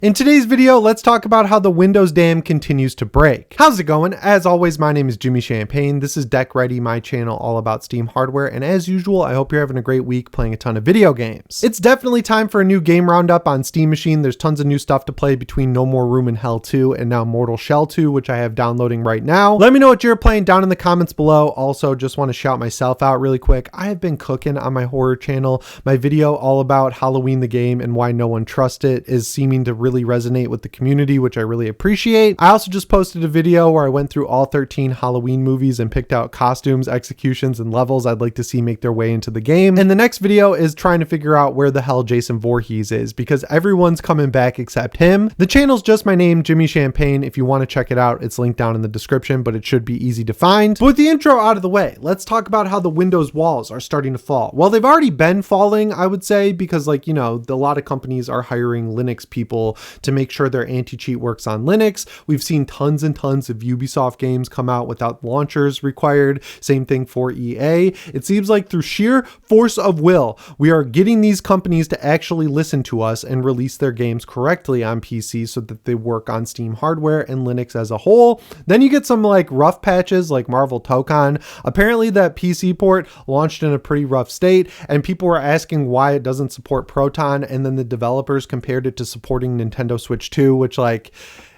In today's video, let's talk about how the Windows dam continues to break. How's it going? As always, my name is Jimmy Champagne. This is Deck Ready, my channel all about Steam hardware. And as usual, I hope you're having a great week playing a ton of video games. It's definitely time for a new game roundup on Steam Machine. There's tons of new stuff to play between No More Room in Hell 2 and now Mortal Shell 2, which I have downloading right now. Let me know what you're playing down in the comments below. Also, just want to shout myself out really quick. I have been cooking on my horror channel. My video all about Halloween the game and why no one trusts it is seeming to really resonate with the community, which I really appreciate. I also just posted a video where I went through all 13 Halloween movies and picked out costumes, executions, and levels I'd like to see make their way into the game. And the next video is trying to figure out where the hell Jason Voorhees is, because everyone's coming back except him. The channel's just my name, Jimmy Champagne. If you want to check it out, it's linked down in the description, but it should be easy to find. But with the intro out of the way, let's talk about how the Windows walls are starting to fall. Well, they've already been falling, I would say, because a lot of companies are hiring Linux people to make sure their anti-cheat works on Linux. We've seen tons and tons of Ubisoft games come out without launchers required. Same thing for EA. It seems like through sheer force of will, we are getting these companies to actually listen to us and release their games correctly on PC so that they work on Steam hardware and Linux as a whole. Then you get some rough patches like Marvel Tokon. Apparently that PC port launched in a pretty rough state and people were asking why it doesn't support Proton, and then the developers compared it to supporting Nintendo Switch 2, which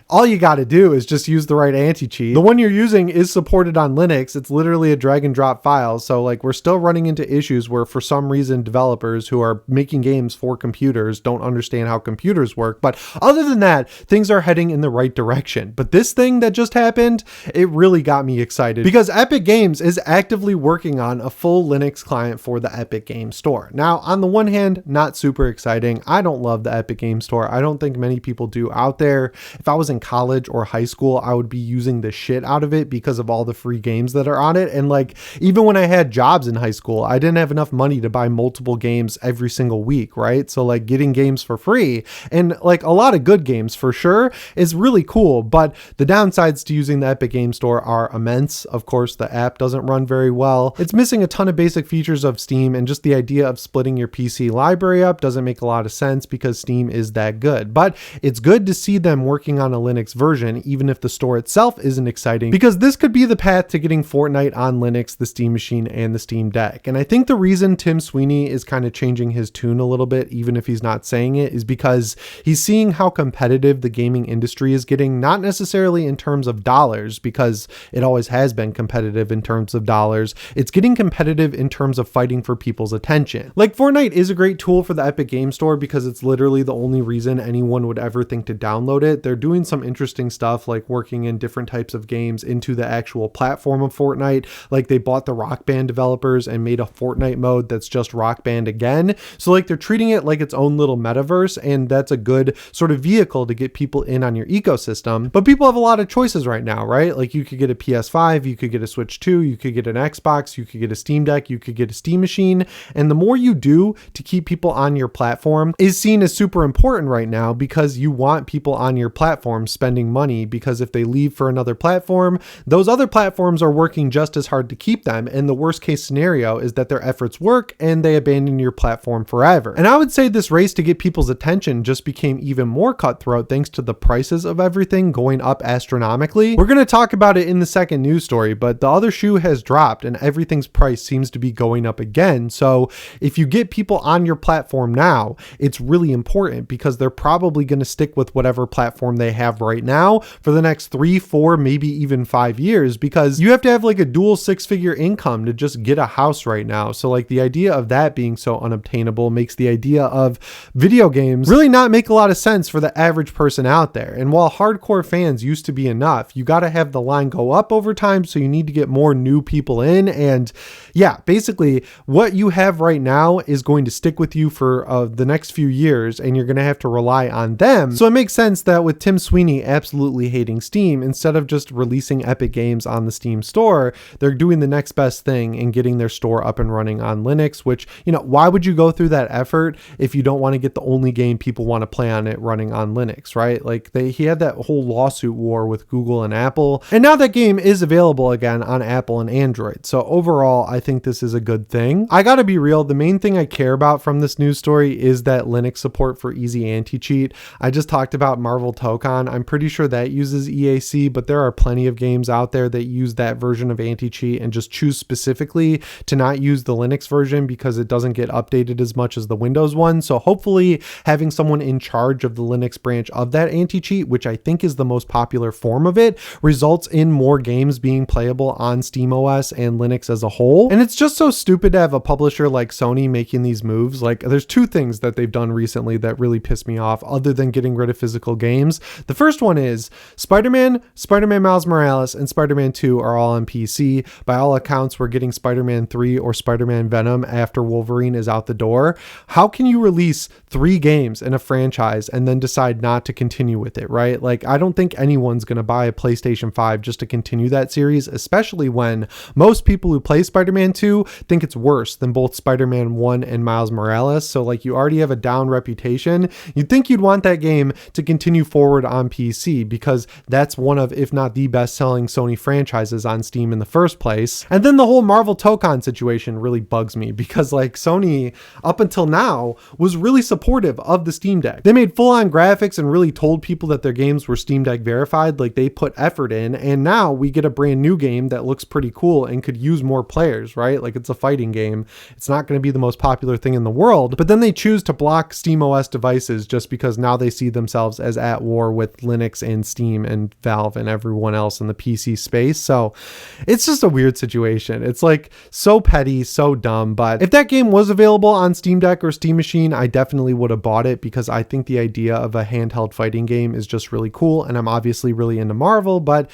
all you got to do is just use the right anti-cheat. The one you're using is supported on Linux. It's literally a drag and drop file. So we're still running into issues where for some reason developers who are making games for computers don't understand how computers work. But other than that, things are heading in the right direction. But this thing that just happened, it really got me excited because Epic Games is actively working on a full Linux client for the Epic Games Store. Now, on the one hand, not super exciting. I don't love the Epic Games Store. I don't think many people do out there. If I was in college or high school, I would be using the shit out of it because of all the free games that are on it. And even when I had jobs in high school, I didn't have enough money to buy multiple games every single week, right? So getting games for free and a lot of good games for sure is really cool. But the downsides to using the Epic Games Store are immense. Of course, the app doesn't run very well. It's missing a ton of basic features of Steam, and just the idea of splitting your PC library up doesn't make a lot of sense because Steam is that good. But it's good to see them working on a Linux version, even if the store itself isn't exciting, because this could be the path to getting Fortnite on Linux, the Steam Machine, and the Steam Deck. And I think the reason Tim Sweeney is kind of changing his tune a little bit, even if he's not saying it, is because he's seeing how competitive the gaming industry is getting, not necessarily in terms of dollars, because it always has been competitive in terms of dollars. It's getting competitive in terms of fighting for people's attention. Fortnite is a great tool for the Epic Games Store because it's literally the only reason anyone would ever think to download it. They're doing some interesting stuff like working in different types of games into the actual platform of Fortnite. They bought the Rock Band developers and made a Fortnite mode that's just Rock Band again. So they're treating it like its own little metaverse, and that's a good sort of vehicle to get people in on your ecosystem. But people have a lot of choices right now, right? You could get a PS5, you could get a Switch 2, you could get an Xbox, you could get a Steam Deck, you could get a Steam Machine. And the more you do to keep people on your platform is seen as super important right now, because you want people on your platform spending money, because if they leave for another platform, those other platforms are working just as hard to keep them. And the worst case scenario is that their efforts work and they abandon your platform forever. And I would say this race to get people's attention just became even more cutthroat thanks to the prices of everything going up astronomically. We're going to talk about it in the second news story, but the other shoe has dropped and everything's price seems to be going up again. So if you get people on your platform now, it's really important because they're probably going to stick with whatever platform they have right now for the next 3, 4, maybe even 5 years, because you have to have a dual 6-figure income to just get a house right now. So the idea of that being so unobtainable makes the idea of video games really not make a lot of sense for the average person out there. And while hardcore fans used to be enough, you got to have the line go up over time. So you need to get more new people in. And yeah, basically what you have right now is going to stick with you for the next few years, and you're going to have to rely on them. So it makes sense that with Tim Sweeney Sweeney absolutely hating Steam, instead of just releasing Epic games on the Steam store, they're doing the next best thing and getting their store up and running on Linux, which, why would you go through that effort if you don't want to get the only game people want to play on it running on Linux, right? Like he had that whole lawsuit war with Google and Apple, and now that game is available again on Apple and Android. So overall, I think this is a good thing. I gotta be real, the main thing I care about from this news story is that Linux support for easy anti-cheat. I just talked about Marvel Tokon. I'm pretty sure that uses EAC, but there are plenty of games out there that use that version of anti-cheat and just choose specifically to not use the Linux version because it doesn't get updated as much as the Windows one. So hopefully having someone in charge of the Linux branch of that anti-cheat, which I think is the most popular form of it, results in more games being playable on SteamOS and Linux as a whole. And it's just so stupid to have a publisher like Sony making these moves. Like, there's two things that they've done recently that really piss me off other than getting rid of physical games. The first one is Spider-Man, Spider-Man Miles Morales, and Spider-Man 2 are all on PC. By all accounts, we're getting Spider-Man 3 or Spider-Man Venom after Wolverine is out the door. How can you release 3 games in a franchise and then decide not to continue with it, right? Like, I don't think anyone's going to buy a PlayStation 5 just to continue that series, especially when most people who play Spider-Man 2 think it's worse than both Spider-Man 1 and Miles Morales. So like, you already have a down reputation. You'd think you'd want that game to continue forward on PC because that's one of, if not the best selling Sony franchises on Steam in the first place. And then the whole Marvel Tokon situation really bugs me because like Sony up until now was really supportive of the Steam Deck. They made full on graphics and really told people that their games were Steam Deck verified. Like, they put effort in, and now we get a brand new game that looks pretty cool and could use more players, right? Like, it's a fighting game. It's not going to be the most popular thing in the world, but then they choose to block SteamOS devices just because now they see themselves as at war with Linux and Steam and Valve and everyone else in the PC space. So it's just a weird situation. It's like so petty, so dumb. But if that game was available on Steam Deck or Steam Machine, I definitely would have bought it because I think the idea of a handheld fighting game is just really cool. And I'm obviously really into Marvel, but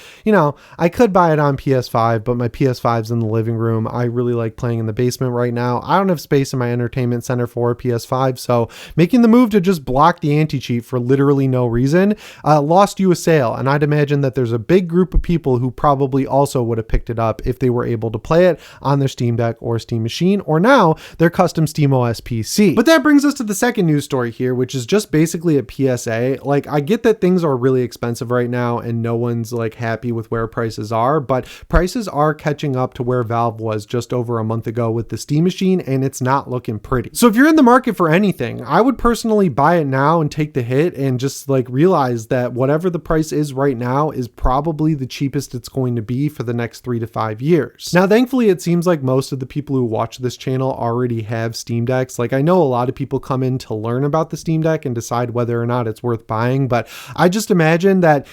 I could buy it on PS5, but my PS5's in the living room. I really like playing in the basement right now. I don't have space in my entertainment center for a PS5, so making the move to just block the anti-cheat for literally no reason lost you a sale. And I'd imagine that there's a big group of people who probably also would have picked it up if they were able to play it on their Steam Deck or Steam Machine, or now their custom SteamOS PC. But that brings us to the second news story here, which is just basically a PSA. Like, I get that things are really expensive right now and no one's like happy with where prices are, but prices are catching up to where Valve was just over a month ago with the Steam Machine, and it's not looking pretty. So if you're in the market for anything, I would personally buy it now and take the hit and just like realize that whatever the price is right now is probably the cheapest it's going to be for the next 3 to 5 years. Now, thankfully, it seems like most of the people who watch this channel already have Steam Decks. Like, I know a lot of people come in to learn about the Steam Deck and decide whether or not it's worth buying, but I just imagine that,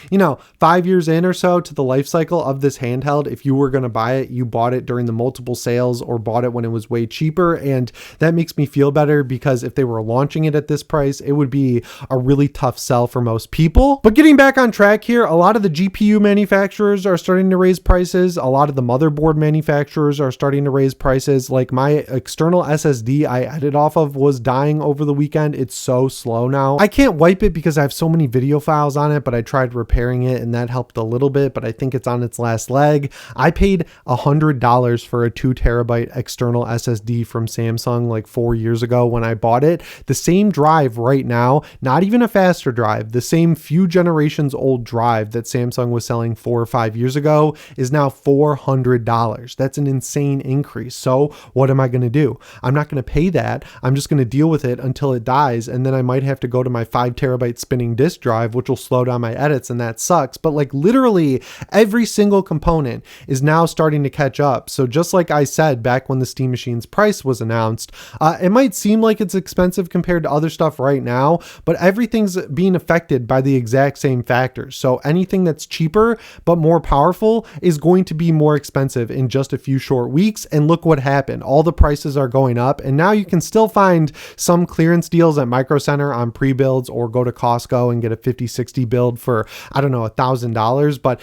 5 years in or so to the life cycle of this handheld, if you were going to buy it, you bought it during the multiple sales or bought it when it was way cheaper. And that makes me feel better because if they were launching it at this price, it would be a really tough sell for most people. But getting back on track here, a lot of the GPU manufacturers are starting to raise prices. A lot of the motherboard manufacturers are starting to raise prices. Like, my external SSD I edit off of was dying over the weekend. It's so slow now. I can't wipe it because I have so many video files on it, but I tried repairing it and that helped a little bit, but I think it's on its last leg. I paid $100 for a 2 terabyte external SSD from Samsung like 4 years ago when I bought it. The same drive right now, not even a faster drive, the same few generations old drive that Samsung was selling 4 or 5 years ago is now $400. That's an insane increase. So what am I going to do? I'm not going to pay that. I'm just going to deal with it until it dies. And then I might have to go to my 5 terabyte spinning disk drive, which will slow down my edits, and that sucks. But like, literally every single component is now starting to catch up. So just like I said back when the Steam Machine's price was announced, it might seem like it's expensive compared to other stuff right now, but everything's being affected by the exact same factors. So anything that's cheaper but more powerful is going to be more expensive in just a few short weeks. And look what happened. All the prices are going up, and now you can still find some clearance deals at Micro Center on pre-builds, or go to Costco and get a 5060 build for, I don't know, $1,000. But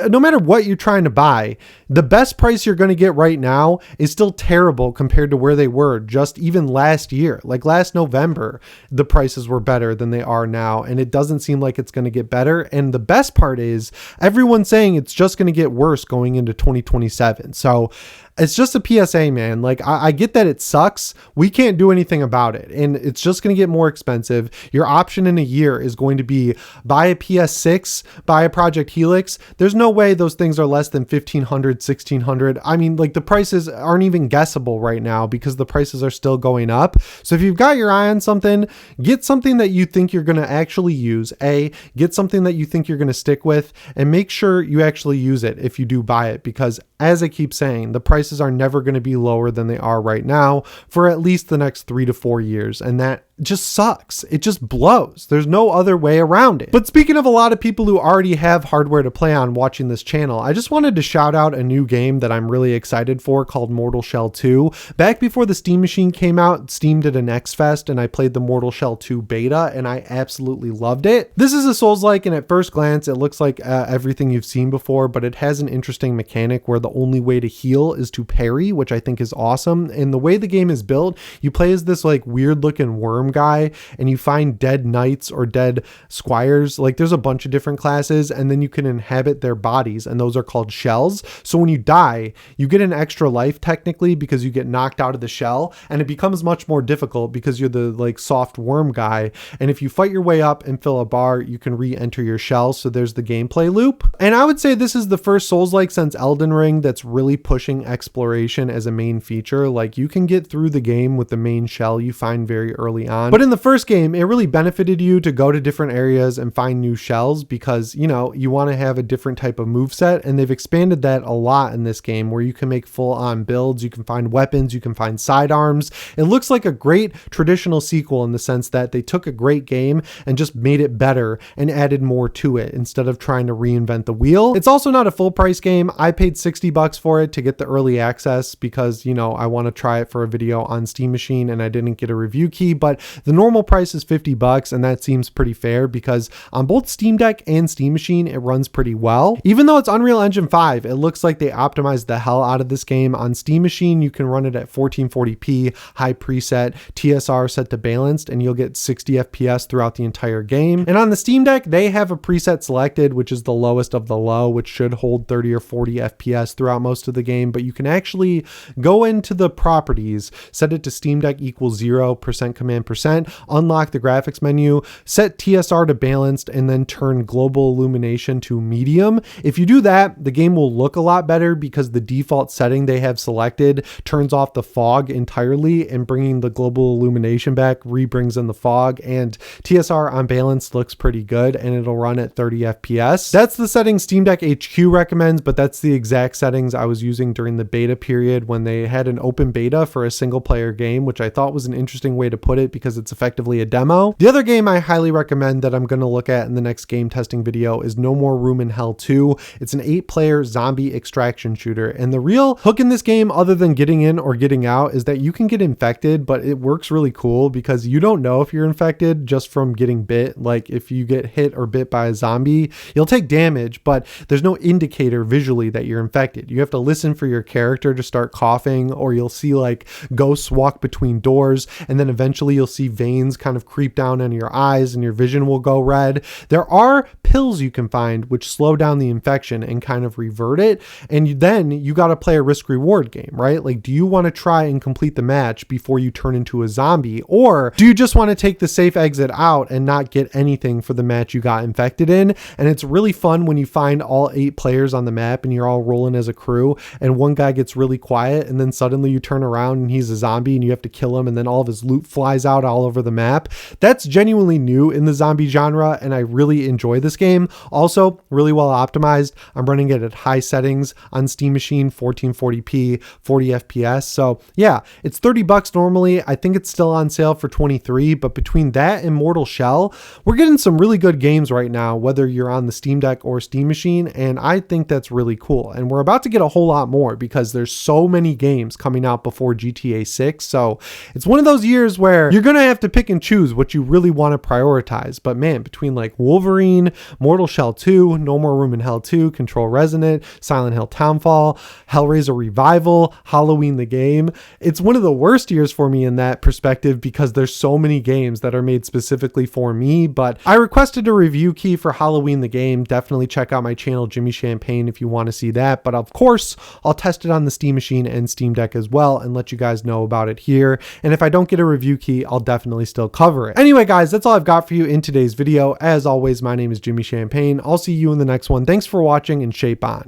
no matter what you're trying to buy, the best price you're going to get right now is still terrible compared to where they were just even last year. Like last November, the prices were better than they are now, and it doesn't seem like it's going to get better. And the best part is everyone's saying it's just going to get worse going into 2027. So it's just a PSA, man. Like, I get that it sucks. We can't do anything about it. And it's just going to get more expensive. Your option in a year is going to be buy a PS6, buy a Project Helix. There's no way those things are less than $1,500, $1,600. I mean, like, the prices aren't even guessable right now because the prices are still going up. So if you've got your eye on something, get something that you think you're going to actually use. Get something that you think you're going to stick with, and make sure you actually use it if you do buy it, because as I keep saying, the prices are never going to be lower than they are right now for at least the next 3 to 4 years. And that just sucks. It just blows. There's no other way around it. But speaking of a lot of people who already have hardware to play on watching this channel, I just wanted to shout out a new game that I'm really excited for called Mortal Shell 2. Back before the Steam Machine came out, Steam did an X-Fest and I played the Mortal Shell 2 beta and I absolutely loved it. This is a Souls-like, and at first glance it looks like everything you've seen before, but it has an interesting mechanic where the only way to heal is to parry, which I think is awesome. And the way the game is built, you play as this like weird looking worm guy and you find dead knights or dead squires. Like, there's a bunch of different classes, and then you can inhabit their bodies, and those are called shells. So when you die, you get an extra life technically because you get knocked out of the shell, and it becomes much more difficult because you're the like soft worm guy. And if you fight your way up and fill a bar, you can re-enter your shell. So there's the gameplay loop. And I would say this is the first Souls-like since Elden Ring that's really pushing exploration as a main feature. Like, you can get through the game with the main shell you find very early on. But in the first game, it really benefited you to go to different areas and find new shells because, you know, you want to have a different type of moveset. And they've expanded that a lot in this game where you can make full-on builds. You can find weapons, you can find sidearms. It looks like a great traditional sequel in the sense that they took a great game and just made it better and added more to it instead of trying to reinvent the wheel. It's also not a full price game. I paid $60 for it to get the early access because, you know, I want to try it for a video on Steam Machine and I didn't get a review key, but the normal price is $50 and that seems pretty fair because on both Steam Deck and Steam Machine, it runs pretty well. Even though it's Unreal Engine 5, it looks like they optimized the hell out of this game. On Steam Machine, you can run it at 1440p, high preset, TSR set to balanced, and you'll get 60 FPS throughout the entire game. And on the Steam Deck, they have a preset selected, which is the lowest of the low, which should hold 30 or 40 FPS throughout most of the game, but you can actually go into the properties, set it to Steam Deck equals 0%, command %, unlock the graphics menu, set TSR to balanced, and then turn global illumination to medium. If you do that, the game will look a lot better because the default setting they have selected turns off the fog entirely, and bringing the global illumination back re-brings in the fog, and TSR on balance looks pretty good and it'll run at 30 FPS. That's the setting Steam Deck HQ recommends, but that's the exact settings I was using during the beta period when they had an open beta for a single player game, which I thought was an interesting way to put it because it's effectively a demo. The other game I highly recommend that I'm going to look at in the next game testing video is No More Room in Hell 2. It's an 8-player zombie extraction shooter, and the real hook in this game, other than getting in or getting out, is that you can get infected, but it works really cool because you don't know if you're infected just from getting bit. Like, if you get hit or bit by a zombie, you'll take damage, but there's no indicator visually that you're infected. You have to listen for your character to start coughing, or you'll see like ghosts walk between doors, and then eventually you'll see veins kind of creep down into your eyes and your vision will go red. There are pills you can find which slow down the infection and kind of revert it, and then you got to play a risk reward game, right? Like, do you want to try and complete the match before you turn into a zombie, or do you just want to take the safe exit out and not get anything for the match you got infected in? And it's really fun when you find all 8 players on the map and you're all rolling as a crew, and one guy gets really quiet and then suddenly you turn around and he's a zombie and you have to kill him, and then all of his loot flies out all over the map. That's genuinely new in the zombie genre, and I really enjoy this game. Also, really well optimized. I'm running it at high settings on Steam Machine, 1440p, 40 FPS. So yeah, it's $30 normally. I think it's still on sale for $23, but between that and Mortal Shell, we're getting some really good games right now, whether you're on the Steam Deck or Steam Machine, and I think that's really cool. And we're about to get a whole lot more because there's so many games coming out before GTA 6. So it's one of those years where you're gonna have to pick and choose what you really want to prioritize. But man, between like Wolverine, Mortal Shell 2, No More Room in Hell 2, Control Resonant, Silent Hill Townfall, Hellraiser Revival, Halloween the game, it's one of the worst years for me in that perspective because there's so many games that are made specifically for me. But I requested a review key for Halloween the game. Definitely check out my channel, Jimmy Champagne, if you want to see that. But of course, I'll test it on the Steam Machine and Steam Deck as well and let you guys know about it here. And if I don't get a review key, I'll definitely still cover it. Anyway, guys, that's all I've got for you in today's video. As always, my name is Jimmy Champagne. I'll see you in the next one. Thanks for watching and shape on.